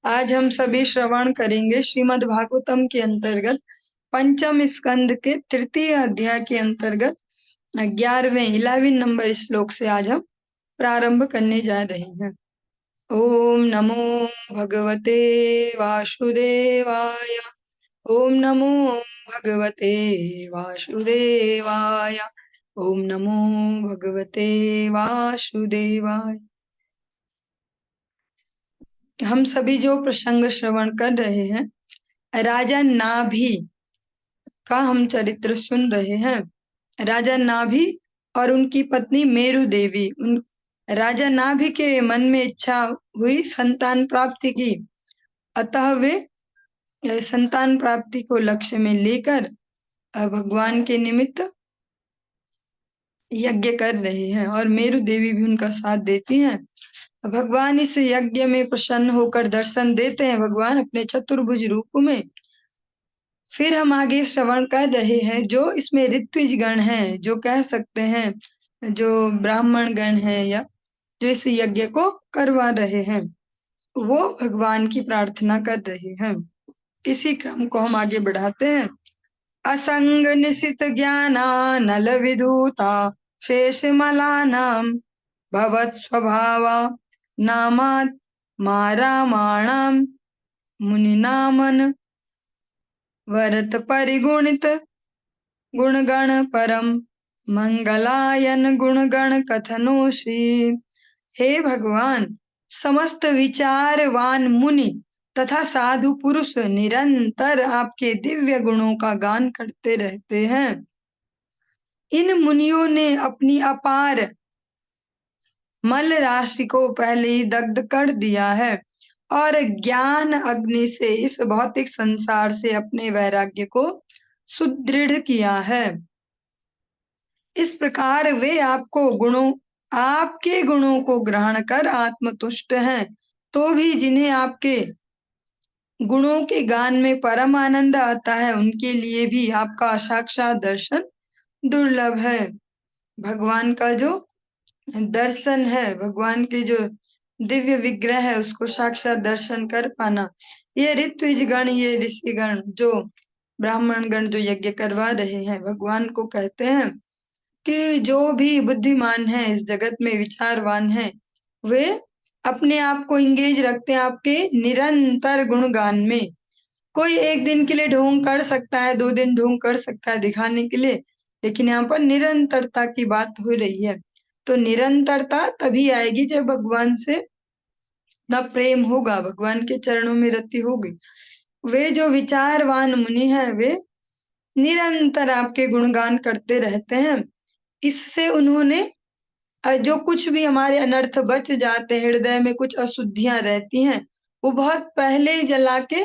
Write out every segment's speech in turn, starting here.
आज हम सभी श्रवण करेंगे श्रीमद् भागवतम के अंतर्गत पंचम स्कंद के तृतीय अध्याय के अंतर्गत 11वें 11 नंबर श्लोक से आज हम प्रारंभ करने जा रहे हैं। ओम नमो भगवते वासुदेवाय। ओम नमो भगवते वासुदेवाय। ओम नमो भगवते वासुदेवाय। हम सभी जो प्रसंग श्रवण कर रहे हैं, राजा नाभि का हम चरित्र सुन रहे हैं। राजा नाभि और उनकी पत्नी मेरु देवी, उन राजा नाभि के मन में इच्छा हुई संतान प्राप्ति की, अतः वे संतान प्राप्ति को लक्ष्य में लेकर भगवान के निमित्त यज्ञ कर रहे हैं और मेरु देवी भी उनका साथ देती हैं। भगवान इस यज्ञ में प्रसन्न होकर दर्शन देते हैं, भगवान अपने चतुर्भुज रूप में। फिर हम आगे श्रवण कर रहे हैं, जो इसमें ऋत्विज गण हैं, जो कह सकते हैं जो ब्राह्मण गण हैं या जो इस यज्ञ को करवा रहे हैं, वो भगवान की प्रार्थना कर रहे हैं। इसी क्रम को हम आगे बढ़ाते हैं। असंग निशित ज्ञाना नल विधूता शेष मलानाम भवत् स्वभावा नामात् मारामाणाम मुनिनामन वरत परिगुणित गुणगण परम मंगलायन गुणगण कथनोषि। हे भगवान, समस्त विचारवान मुनि तथा साधु पुरुष निरंतर आपके दिव्य गुणों का गान करते रहते हैं। इन मुनियों ने अपनी अपार मल राशि को पहले ही दग्ध कर दिया है और ज्ञान अग्नि से इस भौतिक संसार से अपने वैराग्य को सुदृढ़ किया है। इस प्रकार वे आपके गुणों को ग्रहण कर आत्मतुष्ट हैं, तो भी जिन्हें आपके गुणों के गान में परम आनंद आता है, उनके लिए भी आपका साक्षात दर्शन दुर्लभ है। भगवान का जो दर्शन है, भगवान के जो दिव्य विग्रह है, उसको साक्षात दर्शन कर पाना, ये ऋत्विज गण, ये ऋषिगण, जो ब्राह्मण गण जो यज्ञ करवा रहे हैं, भगवान को कहते हैं कि जो भी बुद्धिमान है इस जगत में, विचारवान है, वे अपने आप को इंगेज रखते हैं आपके निरंतर गुणगान में। कोई एक दिन के लिए ढोंग कर सकता है, 2 दिन ढोंग कर सकता है दिखाने के लिए, लेकिन यहाँ पर निरंतरता की बात हो रही है। तो निरंतरता तभी आएगी जब भगवान से ना प्रेम होगा, भगवान के चरणों में रति होगी। वे जो विचारवान मुनि हैं, वे निरंतर आपके गुणगान करते रहते हैं। इससे उन्होंने जो कुछ भी हमारे अनर्थ बच जाते हैं, हृदय में कुछ अशुद्धियां रहती हैं, वो बहुत पहले ही जला के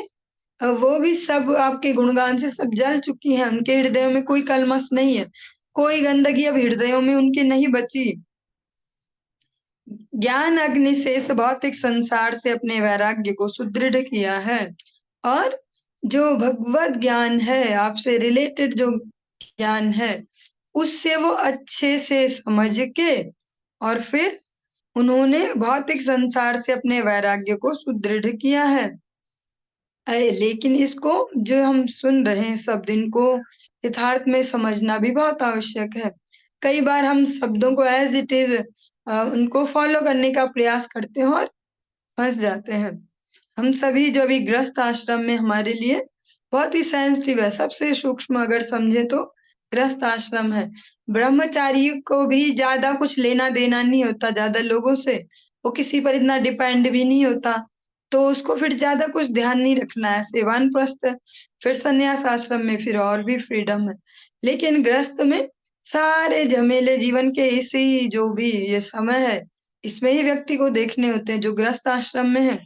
वो भी सब आपके गुणगान से सब जल चुकी हैं। उनके हृदयों में कोई कलमश नहीं है, कोई गंदगी अब हृदयों में उनके नहीं बची। ज्ञान अग्नि से इस भौतिक संसार से अपने वैराग्य को सुदृढ़ किया है और जो भगवत ज्ञान है, आपसे रिलेटेड जो ज्ञान है, उससे वो अच्छे से समझ के और फिर उन्होंने भौतिक संसार से अपने वैराग्य को सुदृढ़ किया है। लेकिन इसको जो हम सुन रहे हैं शब्द, इनको यथार्थ में समझना भी बहुत आवश्यक है। कई बार हम शब्दों को एज इट इज उनको फॉलो करने का प्रयास करते हैं और फंस जाते हैं। हम सभी जो अभी गृहस्थ आश्रम में, हमारे लिए बहुत ही सेंसिटिव है, सबसे सूक्ष्म अगर समझे तो गृहस्थ आश्रम है। ब्रह्मचारी को भी ज्यादा कुछ लेना देना नहीं होता ज्यादा लोगों से, वो किसी पर इतना डिपेंड भी नहीं होता, तो उसको फिर ज्यादा कुछ ध्यान नहीं रखना है। सेवानप्रस्थ, फिर संन्यास आश्रम में फिर और भी फ्रीडम है। लेकिन गृहस्थ में सारे झमेले जीवन के इसी जो भी ये समय है, इसमें ही व्यक्ति को देखने होते हैं। जो गृहस्थ आश्रम में है,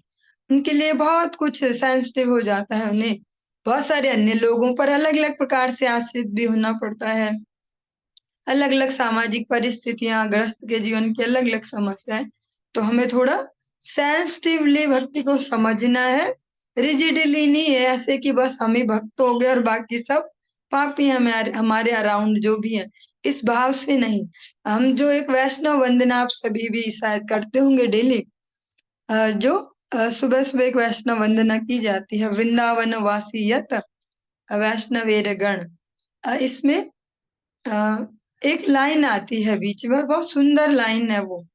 उनके लिए बहुत कुछ सेंसिटिव हो जाता है, उन्हें बहुत सारे अन्य लोगों पर अलग अलग प्रकार से आश्रित भी होना पड़ता है। अलग अलग सामाजिक परिस्थितियां, ग्रस्त के जीवन की अलग अलग समस्याएं, तो हमें थोड़ा सेंसिटिवली भक्ति को समझना है। रिजिडली नहीं है ऐसे कि बस हम ही भक्त हो गए और बाकी सब पापी हैं हमारे अराउंड जो भी है, इस भाव से नहीं। हम जो एक वैष्णव वंदना आप सभी भी शायद करते होंगे डेली, जो सुबह सुबह एक वैष्णव वंदना की जाती है, वृंदावन वासी यत वैष्णवेर गण। इसमें अ, एक लाइन आती है बीच में, और बहुत सुंदर लाइन है वो।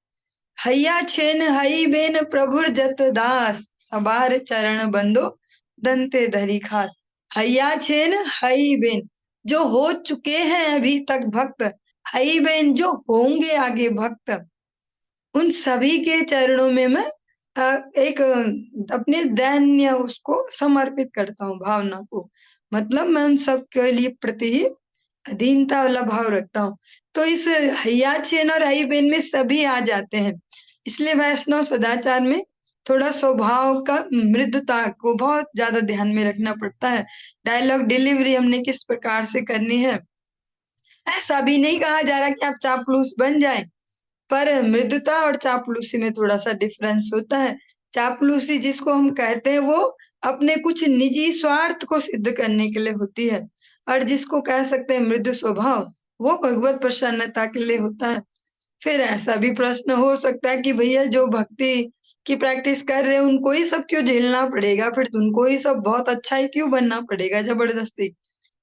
हैया छेन हई बेन प्रभुर जत दास, सबार चरण बंदो दंते धरी खास। हैया छेन हई बेन, जो हो चुके हैं अभी तक भक्त, हई बेन जो होंगे आगे भक्त, उन सभी के चरणों में मैं एक अपने दैन्य उसको समर्पित करता हूँ, भावना को। मतलब मैं उन सब के लिए प्रति ही अधीनता वाला भाव रखता हूँ। तो इस हैया छेन और हई बेन में सभी आ जाते हैं। इसलिए वैष्णव सदाचार में थोड़ा स्वभाव का मृदुता को बहुत ज्यादा ध्यान में रखना पड़ता है। डायलॉग डिलीवरी हमने किस प्रकार से करनी है, ऐसा भी नहीं कहा जा रहा कि आप चापलूस बन जाए, पर मृदुता और चापलूसी में थोड़ा सा डिफरेंस होता है। चापलूसी जिसको हम कहते हैं वो अपने कुछ निजी स्वार्थ को सिद्ध करने के लिए होती है, और जिसको कह सकते हैं मृदु स्वभाव, वो भगवत प्रसन्नता के लिए होता है। फिर ऐसा भी प्रश्न हो सकता है कि भैया जो भक्ति की प्रैक्टिस कर रहे हैं उनको ही सब क्यों झेलना पड़ेगा, फिर उनको ही सब बहुत अच्छा ही क्यों बनना पड़ेगा जबरदस्ती।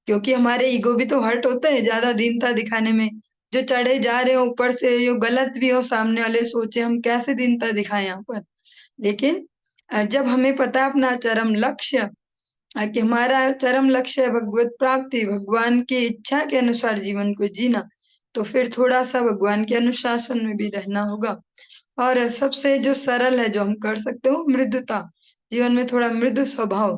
क्योंकि हमारे ईगो भी तो हर्ट होते हैं ज्यादा दीनता दिखाने में। जो चढ़े जा रहे हो ऊपर से, जो गलत भी हो, सामने वाले सोचे हम कैसे दीनता दिखाएं यहाँ पर। लेकिन जब हमें पता है अपना चरम लक्ष्य, कि हमारा चरम लक्ष्य है भगवत प्राप्ति, भगवान की इच्छा के अनुसार जीवन को जीना, तो फिर थोड़ा सा भगवान के अनुशासन में भी रहना होगा। और सबसे जो सरल है जो हम कर सकते हो, मृदुता, जीवन में थोड़ा मृदु स्वभाव।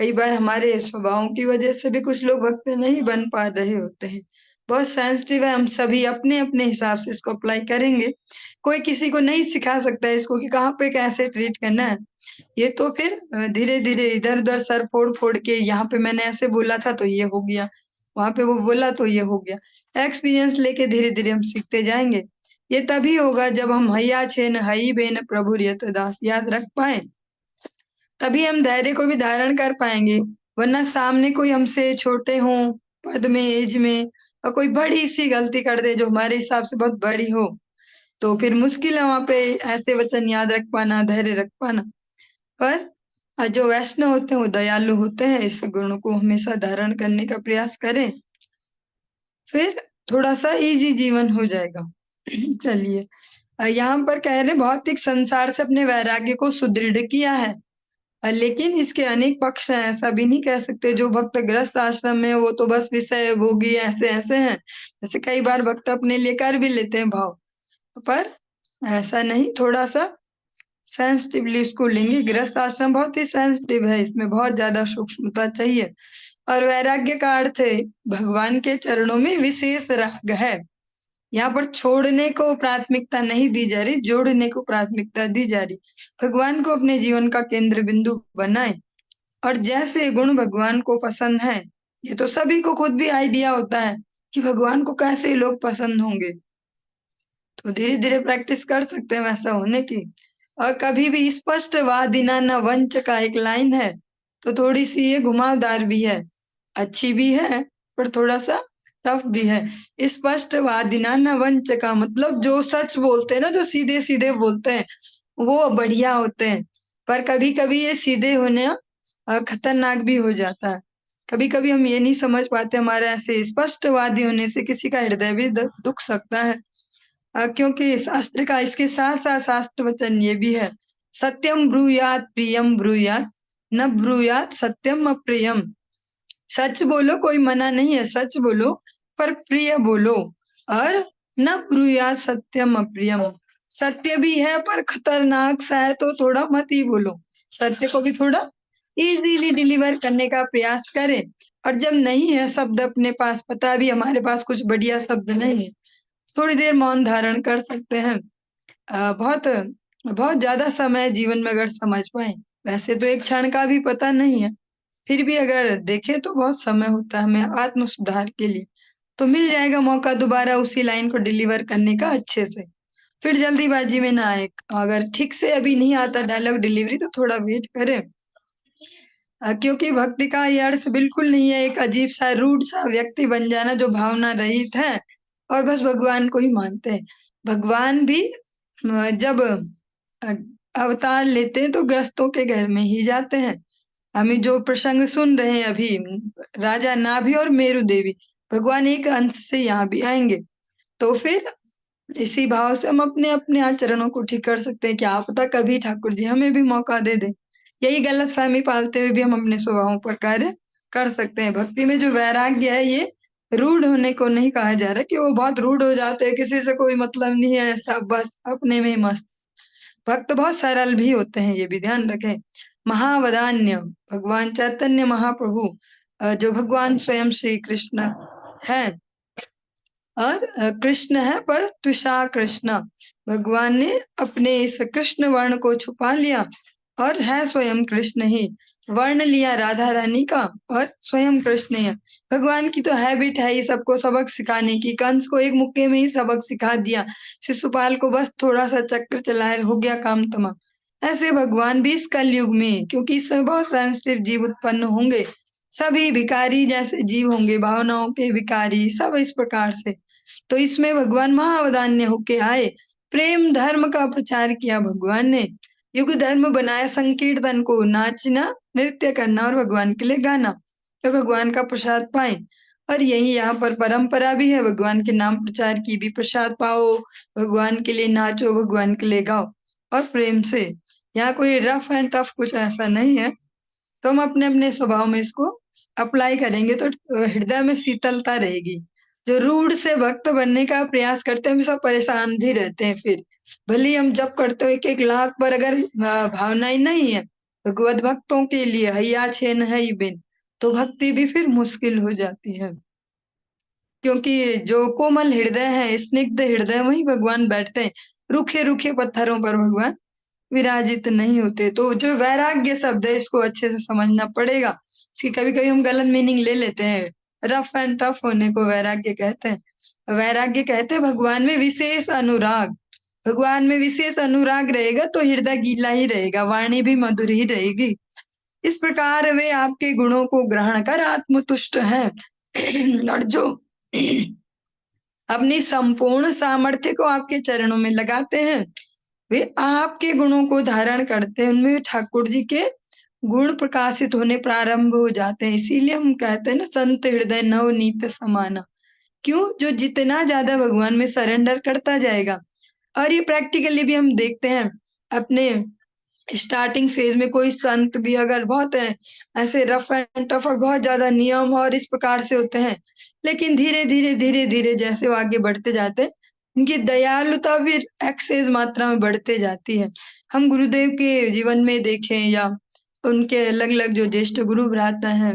कई बार हमारे स्वभाव की वजह से भी कुछ लोग भक्त नहीं बन पा रहे होते हैं। बहुत सेंसिटिव है, हम सभी अपने अपने हिसाब से इसको अप्लाई करेंगे। कोई किसी को नहीं सिखा सकता है इसको कि कहाँ पे कैसे ट्रीट करना है। ये तो फिर धीरे धीरे इधर उधर सर फोड़ फोड़ के, यहाँ पे मैंने ऐसे बोला था तो ये हो गया, वहां पे वो बोला तो ये हो गया। एक्सपीरियंस लेके धीरे धीरे हम सीखते जाएंगे। ये तभी होगा जब हम हैया छेन हई बेन प्रभु यत दास याद रख पाए, तभी हम धैर्य को भी धारण कर पाएंगे। वरना सामने कोई हमसे छोटे हो पद में, एज में, और कोई बड़ी सी गलती कर दे जो हमारे हिसाब से बहुत बड़ी हो, तो फिर मुश्किल है वहां पे ऐसे वचन याद रख पाना, धैर्य रख पाना। पर जो वैष्णव होते हैं वो दयालु होते हैं, इस गुण को हमेशा धारण करने का प्रयास करें, फिर थोड़ा सा इजी जीवन हो जाएगा। चलिए, यहाँ पर कह रहे भौतिक संसार से अपने वैराग्य को सुदृढ़ किया है। लेकिन इसके अनेक पक्ष हैं, ऐसा भी नहीं कह सकते जो भक्त ग्रस्त आश्रम में वो तो बस विषय भोगी ऐसे ऐसे हैं। जैसे कई बार भक्त अपने लिए कर भी लेते हैं भाव, पर ऐसा नहीं, थोड़ा सा सेंसिटिवली इसको लेंगे। गृहस्थ आश्रम बहुत ही सेंसिटिव है, इसमें बहुत ज्यादा सूक्ष्मता चाहिए। और वैराग्य का अर्थ है भगवान के चरणों में विशेष राग है। यहाँ पर छोड़ने को प्राथमिकता नहीं दी जा रही, जोड़ने को प्राथमिकता दी जा रही। भगवान को अपने जीवन का केंद्र बिंदु बनाए, और जैसे गुण भगवान को पसंद है, ये तो सभी को खुद भी आइडिया होता है कि भगवान को कैसे लोग पसंद होंगे, तो धीरे धीरे प्रैक्टिस कर सकते हैं वैसा होने की। और कभी भी स्पष्ट वादिना न वंच का एक लाइन है, तो थोड़ी सी ये घुमावदार भी है, अच्छी भी है, पर थोड़ा सा टफ भी है। स्पष्ट वादिना न वंच का मतलब जो सच बोलते हैं ना, जो सीधे सीधे बोलते हैं, वो बढ़िया होते हैं। पर कभी कभी ये सीधे होने खतरनाक भी हो जाता है। कभी कभी हम ये नहीं समझ पाते, हमारे ऐसे स्पष्टवादी होने से किसी का हृदय भी दुख सकता है। क्योंकि शास्त्र का इसके साथ साथ शास्त्र वचन ये भी है, सत्यम ब्रूयात प्रियम ब्रूयात, न ब्रूयात सत्यम अप्रियम। सच बोलो, कोई मना नहीं है, सच बोलो, पर प्रिय बोलो। और न ब्रूयात सत्यम अप्रियम, सत्य भी है पर खतरनाक सा है तो थोड़ा मत ही बोलो। सत्य को भी थोड़ा इजीली डिलीवर करने का प्रयास करें। और जब नहीं है शब्द अपने पास, पता भी हमारे पास कुछ बढ़िया शब्द नहीं है, थोड़ी देर मौन धारण कर सकते हैं। बहुत बहुत ज्यादा समय जीवन में अगर समझ पाए, वैसे तो एक क्षण का भी पता नहीं है, फिर भी अगर देखें तो बहुत समय होता है हमें आत्म सुधार के लिए, तो मिल जाएगा मौका दोबारा उसी लाइन को डिलीवर करने का अच्छे से। फिर जल्दीबाजी में ना आए, अगर ठीक से अभी नहीं आता डायलॉग डिलीवरी तो थोड़ा वेट करें। क्योंकि भक्ति का ये अर्थ बिल्कुल नहीं है एक अजीब सा रूड सा व्यक्ति बन जाना जो भावना रहित है और बस भगवान को ही मानते हैं। भगवान भी जब अवतार लेते हैं तो ग्रस्तों के घर में ही जाते हैं। हम जो प्रसंग सुन रहे हैं अभी, राजा नाभि और मेरु देवी, भगवान एक अंश से यहाँ भी आएंगे। तो फिर इसी भाव से हम अपने अपने आचरणों को ठीक कर सकते हैं। क्या पता कभी ठाकुर जी हमें भी मौका दे दे। यही गलत फहमी पालते हुए भी हम अपने स्वभावों पर कार्य कर सकते हैं। भक्ति में जो वैराग्य है, ये रूढ़ होने को नहीं कहा जा रहा कि वो बहुत रूढ़ हो जाते हैं, किसी से कोई मतलब नहीं है, सब बस अपने में ही मस्त। भक्त बहुत सरल भी होते हैं, ये भी ध्यान रखें। महावदान्य भगवान चैतन्य महाप्रभु, जो भगवान स्वयं श्री कृष्ण है, और कृष्ण है पर तुषा कृष्ण, भगवान ने अपने इस कृष्ण वर्ण को छुपा लिया और है स्वयं कृष्ण ही। वर्ण लिया राधा रानी का और स्वयं कृष्ण है। भगवान की तो हैबिट है ही सबको सबक सिखाने की। कंस को एक मुक्के में ही सबक सिखा दिया, शिशुपाल को बस थोड़ा सा चक्र चलाए हो गया काम तमाम। ऐसे भगवान भी इस कलयुग में, क्योंकि इसमें बहुत सेंसिटिव जीव उत्पन्न होंगे, सभी भिखारी जैसे जीव होंगे, भावनाओं के भिखारी, सब इस प्रकार से। तो इसमें भगवान महावदान्य होके आए, प्रेम धर्म का प्रचार किया भगवान ने, युग धर्म बनाया संकीर्तन को, नाचना नृत्य करना और भगवान के लिए गाना, और भगवान का प्रसाद पाए। और यही यहाँ पर परंपरा भी है, भगवान के नाम प्रचार की भी, प्रसाद पाओ, भगवान के लिए नाचो, भगवान के लिए गाओ और प्रेम से। यहाँ कोई रफ एंड टफ कुछ ऐसा नहीं है। तो हम अपने अपने स्वभाव में इसको अप्लाई करेंगे तो हृदय में शीतलता रहेगी। जो रूढ़ से भक्त बनने का प्रयास करते हैं, हम सब परेशान भी रहते हैं। फिर भले ही हम जप करते हो 1-1 लाख, पर अगर भावनाएं नहीं है भगवत भक्तों के लिए, हैया छेन है बिन, तो भक्ति भी फिर मुश्किल हो जाती है। क्योंकि जो कोमल हृदय है, स्निग्ध हृदय, वहीं भगवान बैठते हैं। रूखे रूखे पत्थरों पर भगवान विराजित नहीं होते। तो जो वैराग्य शब्द है, इसको अच्छे से समझना पड़ेगा। इसकी कभी कभी हम गलत मीनिंग ले लेते हैं। रफ एंड टफ होने को वैराग्य कहते हैं। वैराग्य कहते हैं भगवान में विशेष अनुराग। भगवान में विशेष अनुराग रहेगा तो हृदय गीला ही रहेगा, वाणी भी मधुर ही रहेगी। इस प्रकार वे आपके गुणों को ग्रहण कर आत्मतुष्ट हैं और जो अपनी संपूर्ण सामर्थ्य को आपके चरणों में लगाते हैं, वे आपके गुणों को धारण करते हैं। उनमें ठाकुर जी के गुण प्रकाशित होने प्रारंभ हो जाते हैं। इसीलिए हम कहते हैं ना, संत हृदय नवनीत समाना। क्यों? जो जितना ज्यादा भगवान में सरेंडर करता जाएगा। और ये प्रैक्टिकली भी हम देखते हैं अपने स्टार्टिंग फेज में। कोई संत भी अगर बहुत है ऐसे रफ एंड टफ और बहुत ज्यादा नियम और इस प्रकार से होते हैं, लेकिन धीरे धीरे धीरे धीरे जैसे वो आगे बढ़ते जाते हैं, उनकी दयालुता भी एक्सेस मात्रा में बढ़ते जाती है। हम गुरुदेव के जीवन में देखें या उनके अलग अलग जो ज्येष्ठ गुरु भ्राता हैं,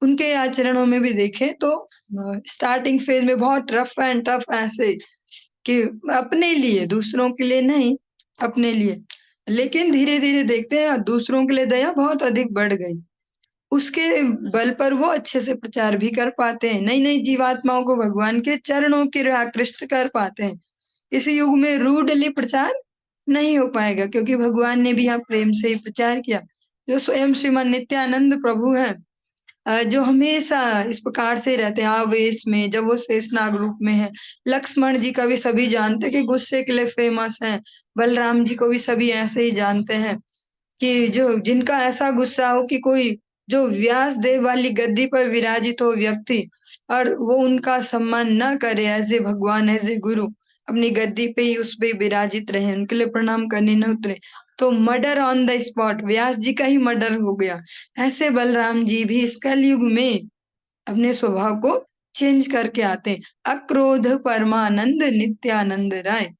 उनके आचरणों में भी देखें, तो स्टार्टिंग फेज में बहुत रफ एंड टफ ऐसे कि अपने लिए, दूसरों के लिए नहीं, अपने लिए। लेकिन धीरे धीरे देखते हैं दूसरों के लिए दया बहुत अधिक बढ़ गई। उसके बल पर वो अच्छे से प्रचार भी कर पाते हैं, नई नई जीवात्माओं को भगवान के चरणों की आकृष्ट कर पाते हैं। इस युग में रूडली प्रचार नहीं हो पाएगा, क्योंकि भगवान ने भी यहाँ प्रेम से ही प्रचार किया। जो स्वयं श्रीमान नित्यानंद प्रभु है, जो हमेशा इस प्रकार से रहते हैं आवेश में, जब वो शेषनाग रूप में है। लक्ष्मण जी का भी सभी जानते हैं कि गुस्से के लिए फेमस है। बलराम जी को भी सभी ऐसे ही जानते हैं कि जो जिनका ऐसा गुस्सा हो कि कोई जो व्यास देव वाली गद्दी पर विराजित हो व्यक्ति, और वो उनका सम्मान न करे, एज ए भगवान, एज ए गुरु, अपनी गद्दी पे ही उस पे विराजित रहे, उनके लिए प्रणाम करने न उतरे, तो मर्डर ऑन द स्पॉट, व्यास जी का ही मर्डर हो गया। ऐसे बलराम जी भी इस कलयुग में अपने स्वभाव को चेंज करके आते हैं। अक्रोध परमानंद नित्यानंद राय,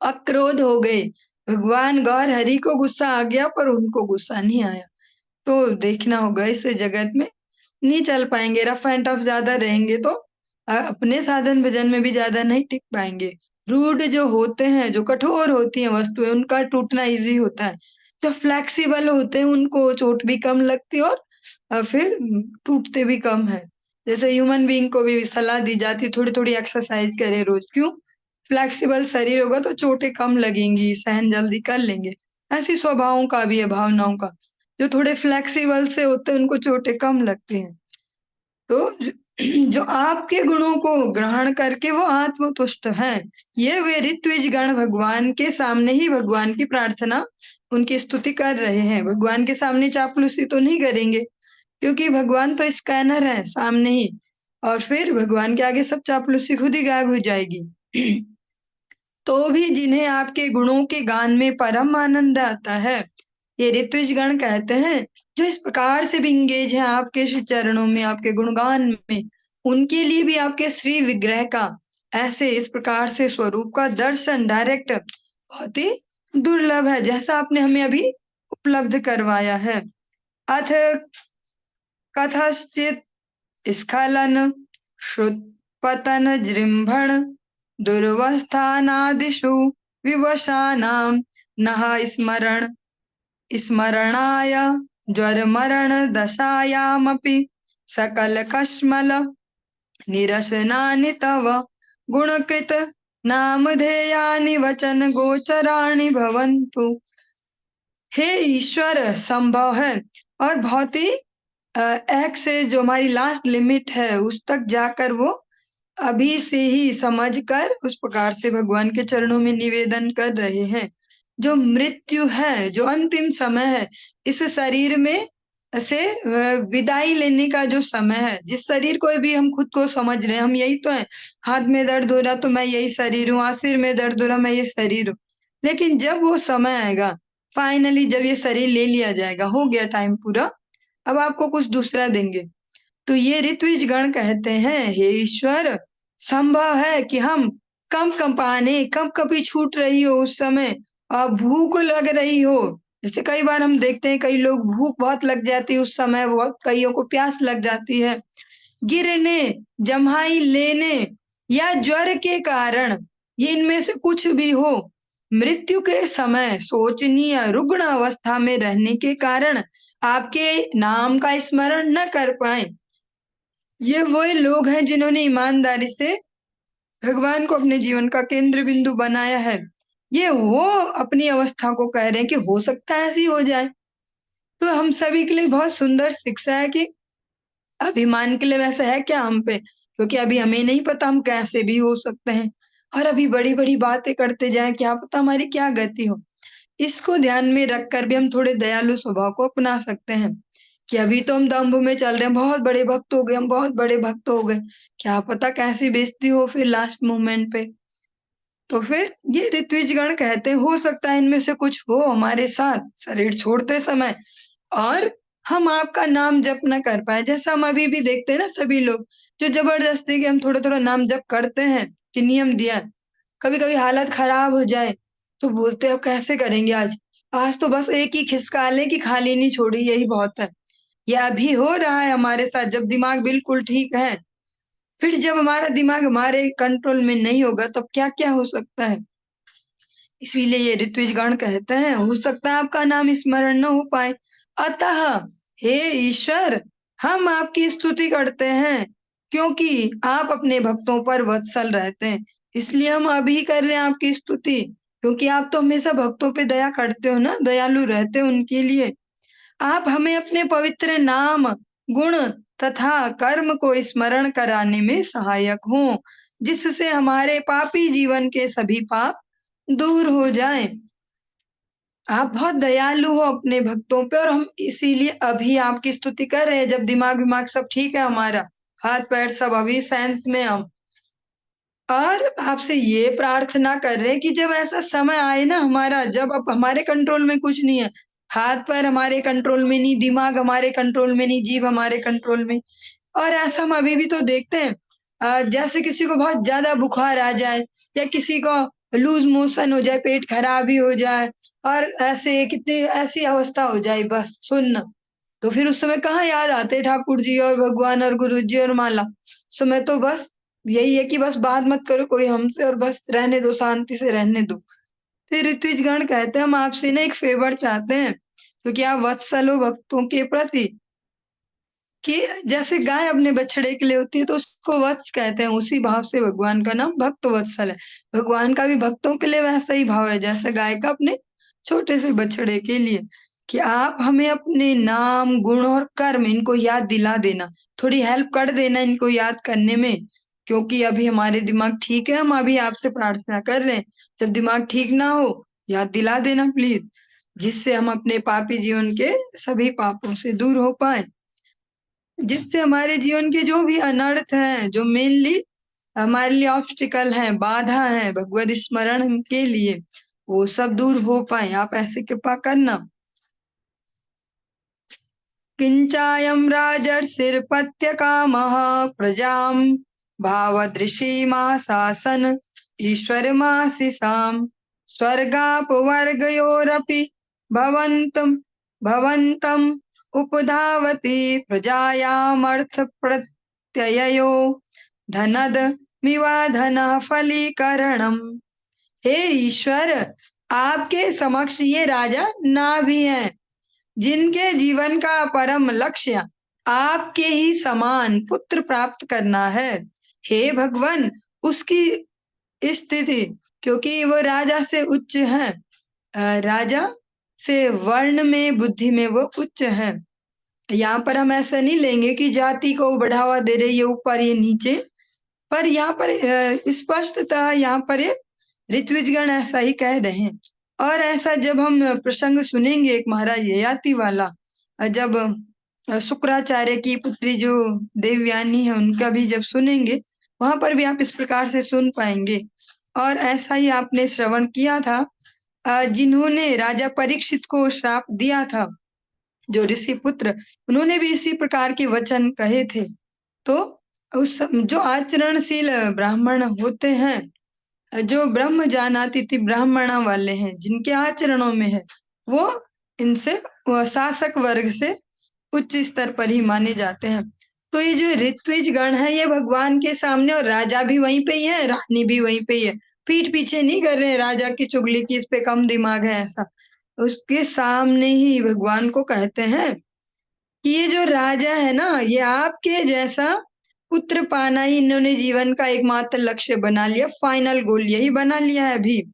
अक्रोध हो गए। भगवान गौर हरि को गुस्सा आ गया, पर उनको गुस्सा नहीं आया। तो देखना होगा, इस जगत में नहीं चल पाएंगे। रफ एंड टफ ज्यादा रहेंगे तो अपने साधन भजन में भी ज्यादा नहीं टिक पाएंगे। रूड जो होते हैं, जो कठोर होती हैं वस्तुएं, उनका टूटना इजी होता है। जो फ्लेक्सिबल होते हैं उनको चोट भी कम लगती है और फिर टूटते भी कम है। जैसे ह्यूमन बीइंग को भी सलाह दी जाती है थोड़ी थोड़ी एक्सरसाइज करे रोज। क्यों? फ्लेक्सिबल शरीर होगा तो चोटें कम लगेंगी, सहन जल्दी कर लेंगे। ऐसी स्वभावों का भी है, भावनाओं का। जो थोड़े फ्लेक्सिबल से होते हैं उनको चोटें कम लगती हैं। तो जो आपके गुणों को ग्रहण करके वो आत्मतुष्ट हैं, ये वे ऋत्विज गण भगवान के सामने ही भगवान की प्रार्थना, उनकी स्तुति कर रहे हैं। भगवान के सामने चापलूसी तो नहीं करेंगे, क्योंकि भगवान तो स्कैनर है सामने ही, और फिर भगवान के आगे सब चापलूसी खुद ही गायब हो जाएगी। तो भी जिन्हें आपके गुणों के गान में परम आनंद आता है, ये ऋत्विज गण कहते हैं, जो इस प्रकार से भी इंगेज है आपके श्री चरणों में, आपके गुणगान में, उनके लिए भी आपके श्री विग्रह का ऐसे इस प्रकार से स्वरूप का दर्शन डायरेक्ट बहुत ही दुर्लभ है, जैसा आपने हमें अभी उपलब्ध करवाया है। अथ कथश्चित स्खलन श्रुतपतन जृंभण दुर्वस्थानादिषु विवशानां नः स्मरणाय ज्वरमरण दशायामपि सकलकश्मल निरसनानि तव गुणकृत नामधेयानि वचन गोचराणि भवन्तु। हे ईश्वर, संभव है और बहुत ही एक से जो हमारी लास्ट लिमिट है उस तक जाकर वो अभी से ही समझकर उस प्रकार से भगवान के चरणों में निवेदन कर रहे हैं। जो मृत्यु है, जो अंतिम समय है, इस शरीर में से विदाई लेने का जो समय है, जिस शरीर को भी हम खुद को समझ रहे हैं, हम यही तो है, हाथ में दर्द हो रहा तो मैं यही शरीर हूँ, सिर में दर्द हो रहा मैं ये शरीर हूँ। लेकिन जब वो समय आएगा, फाइनली जब ये शरीर ले लिया जाएगा, हो गया टाइम पूरा, अब आपको कुछ दूसरा देंगे। तो ये ऋत्विज गण कहते हैं, हे ईश्वर, संभव है कि हम कम कंपाने, कब कभी छूट रही हो उस समय और भूख लग रही हो। जैसे कई बार हम देखते हैं कई लोग भूख बहुत लग जाती है उस समय, बहुत कईयों को प्यास लग जाती है, गिरने, जम्हाई लेने या ज्वर के कारण, ये इनमें से कुछ भी हो, मृत्यु के समय शोचनीय रुग्ण अवस्था में रहने के कारण आपके नाम का स्मरण न कर पाए, ये वही लोग हैं जिन्होंने ईमानदारी से भगवान को अपने जीवन का केंद्र बिंदु बनाया है। ये वो अपनी अवस्था को कह रहे हैं कि हो सकता है ऐसी हो जाए। तो हम सभी के लिए बहुत सुंदर शिक्षा है कि अभिमान के लिए वैसा है क्या हम पे, क्योंकि अभी हमें नहीं पता हम कैसे भी हो सकते हैं, और अभी बड़ी बड़ी बातें करते जाएं, क्या पता हमारी क्या गति हो। इसको ध्यान में रखकर भी हम थोड़े दयालु स्वभाव को अपना सकते हैं कि अभी तो हम दम्भ में चल रहे हैं, बहुत बड़े भक्त हो गए, हम बहुत बड़े भक्त हो गए, क्या पता कैसी बेइज्जती हो फिर लास्ट मोमेंट पे। तो फिर ये ऋत्विजगण कहते हैं, हो सकता है इनमें से कुछ हो हमारे साथ शरीर छोड़ते समय, और हम आपका नाम जप न कर पाए। जैसा हम अभी भी देखते हैं ना, सभी लोग जो जबरदस्ती के हम थोड़ा थोड़ा नाम जप करते हैं कि नियम दिया, कभी कभी हालत खराब हो जाए तो बोलते हैं अब कैसे करेंगे, आज आज तो बस एक ही खिसका लें कि खाली नहीं छोड़ी, यही बहुत है। ये अभी हो रहा है हमारे साथ, जब दिमाग बिल्कुल ठीक है। फिर जब हमारा दिमाग हमारे कंट्रोल में नहीं होगा तब क्या क्या हो सकता है। इसीलिए ये ऋत्विजगण कहते हैं, हो सकता है आपका नाम स्मरण न हो पाए, अतः हे ईश्वर, हम आपकी स्तुति करते हैं, क्योंकि आप अपने भक्तों पर वत्सल रहते हैं, इसलिए हम अभी कर रहे हैं आपकी स्तुति, क्योंकि आप तो हमेशा भक्तों पे दया करते हो ना, दयालु रहते हो उनके लिए। आप हमें अपने पवित्र नाम, गुण तथा कर्म को स्मरण कराने में सहायक हों, जिससे हमारे पापी जीवन के सभी पाप दूर हो जाएं। आप बहुत दयालु हो अपने भक्तों पे, और हम इसीलिए अभी आपकी स्तुति कर रहे हैं, जब दिमाग विमाग सब ठीक है, हमारा हाथ पैर सब अभी सेंस में हम, और आपसे ये प्रार्थना कर रहे हैं कि जब ऐसा समय आए ना हमारा, जब अब हमारे कंट्रोल में कुछ नहीं है, हाथ पैर हमारे कंट्रोल में नहीं, दिमाग हमारे कंट्रोल में नहीं, जीभ हमारे कंट्रोल में, और ऐसा हम अभी भी तो देखते हैं, जैसे किसी को बहुत ज्यादा बुखार आ जाए या किसी को लूज मोशन हो जाए, पेट खराब ही हो जाए, और ऐसे कितनी ऐसी अवस्था हो जाए बस सुन्न, तो फिर उस समय कहाँ याद आते ठाकुर जी और भगवान और गुरु जी और माला। उस समय तो बस यही है कि बस बात मत करो कोई हमसे, और बस रहने दो, शांति से रहने दो। फिर ऋत्विजगण कहते हैं, हम आपसे ना एक फेवर चाहते हैं, क्योंकि आप वत्सल हो भक्तों के प्रति, कि जैसे गाय अपने बछड़े के लिए होती है तो उसको वत्स कहते हैं, उसी भाव से भगवान का नाम भक्त वत्सल है। भगवान का भी भक्तों के लिए वैसा ही भाव है, जैसे गाय का अपने छोटे से बछड़े के लिए। कि आप हमें अपने नाम, गुण और कर्म इनको याद दिला देना, थोड़ी हेल्प कर देना इनको याद करने में, क्योंकि अभी हमारे दिमाग ठीक है, हम अभी आपसे प्रार्थना कर रहे हैं। जब दिमाग ठीक ना हो, याद दिला देना प्लीज, जिससे हम अपने पापी जीवन के सभी पापों से दूर हो पाए, जिससे हमारे जीवन के जो भी अनर्थ हैं, जो मेनली हमारे लिए ऑब्स्टिकल हैं, बाधा है भगवत स्मरण के लिए, वो सब दूर हो पाए। आप ऐसे कृपा करना। किंचायं राजर्षिर्पत्यकामः प्रजां भावदृशीमाशासन ईश्वरमाशिषाम् स्वर्गापवर्गयोरपि भवन्तम् उपधावति प्रजायामर्थप्रत्यययो धनद मिवाधनः फलीकरणम्। हे ईश्वर, आपके समक्ष ये राजा ना भी हैं, जिनके जीवन का परम लक्ष्य आपके ही समान पुत्र प्राप्त करना है। हे भगवान, उसकी स्थिति, क्योंकि वो राजा से उच्च है, राजा से वर्ण में, बुद्धि में वो उच्च है। यहाँ पर हम ऐसा नहीं लेंगे कि जाति को बढ़ावा दे रहे, ये ऊपर ये नीचे, पर यहाँ पर स्पष्टतः यहाँ पर ये ऋत्विजगण ऐसा ही कह रहे हैं। और ऐसा जब हम प्रसंग सुनेंगे एक महाराज ययाति वाला, जब शुक्राचार्य की पुत्री जो देवयानी है उनका भी जब सुनेंगे, वहां पर भी आप इस प्रकार से सुन पाएंगे। और ऐसा ही आपने श्रवण किया था, जिन्होंने राजा परीक्षित को श्राप दिया था, जो ऋषि पुत्र, उन्होंने भी इसी प्रकार के वचन कहे थे। तो उस जो आचरणशील ब्राह्मण होते हैं, जो ब्रह्म जानाति ब्राह्मणा वाले हैं, जिनके आचरणों में है, वो इनसे शासक वर्ग से उच्च स्तर पर ही माने जाते हैं। तो ये जो ऋत्विज गण है, ये भगवान के सामने, और राजा भी वहीं पे ही है, रानी भी वहीं पे ही है, पीठ पीछे नहीं कर रहे हैं राजा की चुगली की, इस पे कम दिमाग है ऐसा, उसके सामने ही भगवान को कहते हैं कि ये जो राजा है ना, ये आपके जैसा पुत्र पाना ही इन्होंने जीवन का एकमात्र लक्ष्य बना लिया, फाइनल गोल यही बना लिया है अभी।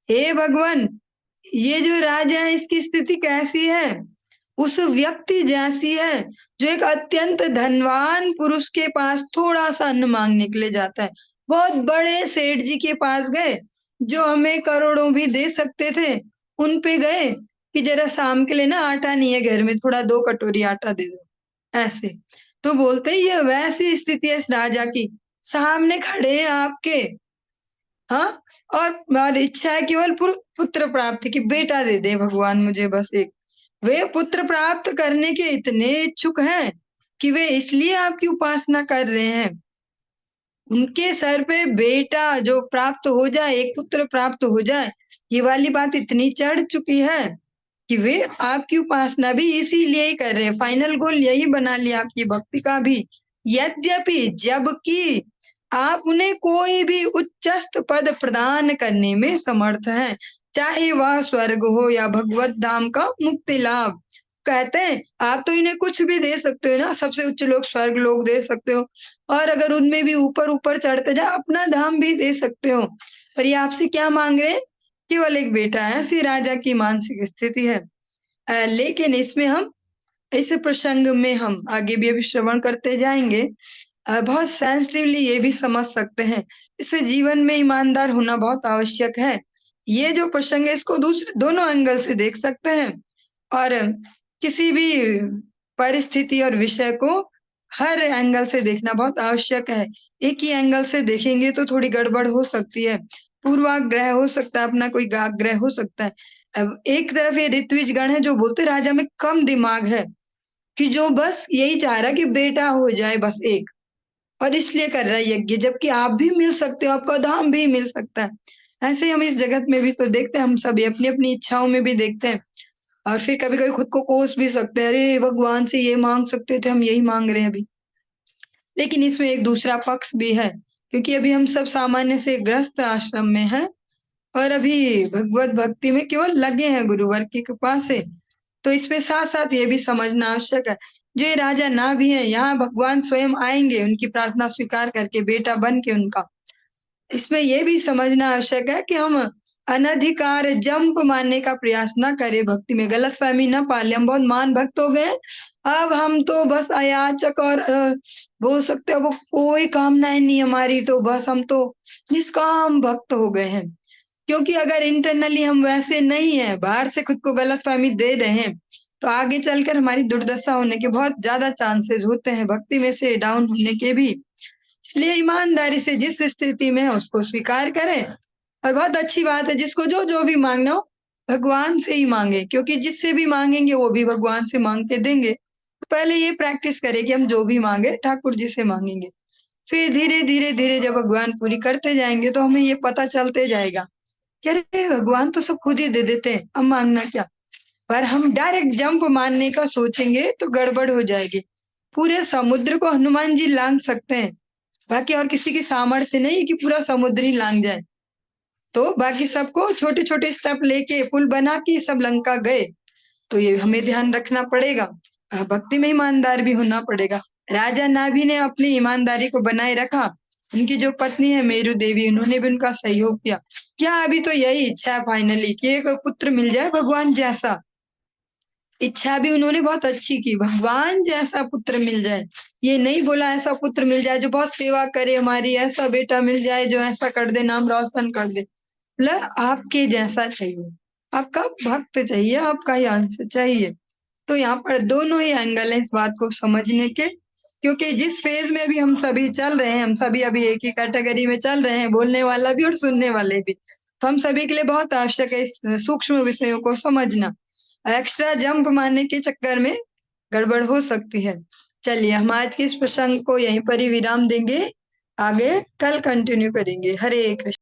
हे भगवान, ये जो राजा है इसकी स्थिति कैसी है? उस व्यक्ति जैसी है जो एक अत्यंत धनवान पुरुष के पास थोड़ा सा अन्न मांगने के लिए जाता है। बहुत बड़े सेठ जी के पास गए, जो हमें करोड़ों भी दे सकते थे, उन पे गए कि जरा शाम के लिए ना आटा नहीं है घर में, थोड़ा 2 कटोरी आटा दे दो, ऐसे। तो बोलते ही ये वैसी स्थिति है इस राजा की, सामने खड़े हैं आपके, हाँ, और इच्छा है केवल पुत्र प्राप्ति की, बेटा दे दे भगवान मुझे बस एक। वे पुत्र प्राप्त करने के इतने इच्छुक हैं कि वे इसलिए आपकी उपासना कर रहे हैं। उनके सर पे बेटा जो प्राप्त हो जाए, एक पुत्र प्राप्त हो जाए, ये वाली बात इतनी चढ़ चुकी है कि वे आपकी उपासना भी इसीलिए ही कर रहे हैं, फाइनल गोल यही बना लिया आपकी भक्ति का भी। यद्यपि जबकि आप उन्हें कोई भी उच्चस्त पद प्रदान करने में समर्थ हैं, चाहे वह स्वर्ग हो या भगवत धाम का मुक्ति लाभ। कहते हैं आप तो इन्हें कुछ भी दे सकते हो ना, सबसे उच्च लोग स्वर्ग लोग दे सकते हो, और अगर उनमें भी ऊपर ऊपर चढ़ते जाओ अपना धाम भी दे सकते हो, पर ये आपसे क्या मांग रहे हैं? केवल एक बेटा है। ऐसी राजा की मानसिक स्थिति है। लेकिन इसमें हम, इस प्रसंग में हम आगे भी अभी श्रवण करते जाएंगे, बहुत सेंसिटिवली ये भी समझ सकते हैं, इस जीवन में ईमानदार होना बहुत आवश्यक है। ये जो प्रसंग है इसको दूसरे दोनों एंगल से देख सकते हैं, और किसी भी परिस्थिति और विषय को हर एंगल से देखना बहुत आवश्यक है। एक ही एंगल से देखेंगे तो थोड़ी गड़बड़ हो सकती है, पूर्वाग्रह हो सकता है, अपना कोई आग्रह हो सकता है। अब एक तरफ ये ऋत्विज गण है जो बोलते राजा में कम दिमाग है, कि जो बस यही चाह रहा है कि बेटा हो जाए बस एक, और इसलिए कर रहा है यज्ञ, जबकि आप भी मिल सकते हो, आपका धाम भी मिल सकता है। ऐसे ही हम इस जगत में भी तो देखते हैं, हम सभी अपनी अपनी इच्छाओं में भी देखते हैं, और फिर कभी कभी खुद को कोस भी सकते हैं, अरे भगवान से ये मांग सकते थे, हम यही मांग रहे हैं अभी। लेकिन इसमें एक दूसरा पक्ष भी है, क्योंकि अभी हम सब सामान्य से ग्रस्त आश्रम में हैं, और अभी भगवत भक्ति में केवल लगे हैं गुरुवर की कृपा से। तो इसमें साथ साथ ये भी समझना आवश्यक है, जो ये राजा ना भी है, यहाँ भगवान स्वयं आएंगे उनकी प्रार्थना स्वीकार करके, बेटा बन के उनका। इसमें ये भी समझना आवश्यक है कि हम अनधिकार जंप मारने का प्रयास ना करे, भक्ति में गलतफहमी ना पाले। हम बहुत महान भक्त हो गए, अब हम तो बस अयाचक और बोल सकते हो वो कोई कामनाएं नहीं हमारी, तो बस हम तो निष्काम भक्त हो गए हैं। क्योंकि अगर इंटरनली हम वैसे नहीं है, बाहर से खुद को गलतफहमी दे रहे हैं, तो आगे चलकर हमारी दुर्दशा होने के बहुत ज्यादा चांसेस होते हैं, भक्ति में से डाउन होने के भी। इसलिए ईमानदारी से जिस स्थिति में है उसको स्वीकार करें। और बहुत अच्छी बात है, जिसको जो जो भी मांगना हो भगवान से ही मांगे, क्योंकि जिससे भी मांगेंगे वो भी भगवान से मांग के देंगे। तो पहले ये प्रैक्टिस करें कि हम जो भी मांगे ठाकुर जी से मांगेंगे, फिर धीरे धीरे धीरे जब भगवान पूरी करते जाएंगे तो हमें ये पता चलते जाएगा कि अरे भगवान तो सब खुद ही दे देते हैं, अब मांगना क्या। पर हम डायरेक्ट जंप मारने का सोचेंगे तो गड़बड़ हो जाएगी। पूरे समुद्र को हनुमान जी लांग सकते हैं, बाकी और किसी की सामर्थ्य नहीं कि पूरा समुद्र ही लांग जाए। तो बाकी सबको छोटे छोटे स्टेप लेके पुल बना के सब लंका गए, तो ये हमें ध्यान रखना पड़ेगा। भक्ति में ईमानदार भी होना पड़ेगा। राजा नाभि ने अपनी ईमानदारी को बनाए रखा, उनकी जो पत्नी है मेरु देवी, उन्होंने भी उनका सहयोग किया। क्या अभी तो यही इच्छा है फाइनली कि एक पुत्र मिल जाए भगवान जैसा। इच्छा भी उन्होंने बहुत अच्छी की, भगवान जैसा पुत्र मिल जाए। ये नहीं बोला ऐसा पुत्र मिल जाए जो बहुत सेवा करे हमारी, ऐसा बेटा मिल जाए जो ऐसा कर दे, नाम रोशन कर दे। मतलब आपके जैसा चाहिए, आपका भक्त चाहिए, आपका ही अंश चाहिए। तो यहाँ पर दोनों ही एंगल है इस बात को समझने के। क्योंकि जिस फेज में भी हम सभी चल रहे हैं, हम सभी अभी एक ही कैटेगरी में चल रहे हैं, बोलने वाला भी और सुनने वाले भी। तो हम सभी के लिए बहुत आवश्यक है इस सूक्ष्म विषयों को समझना। एक्स्ट्रा जंप मारने के चक्कर में गड़बड़ हो सकती है। चलिए हम आज के इस प्रसंग को यहीं पर ही विराम देंगे, आगे कल कंटिन्यू करेंगे। हरे कृष्ण।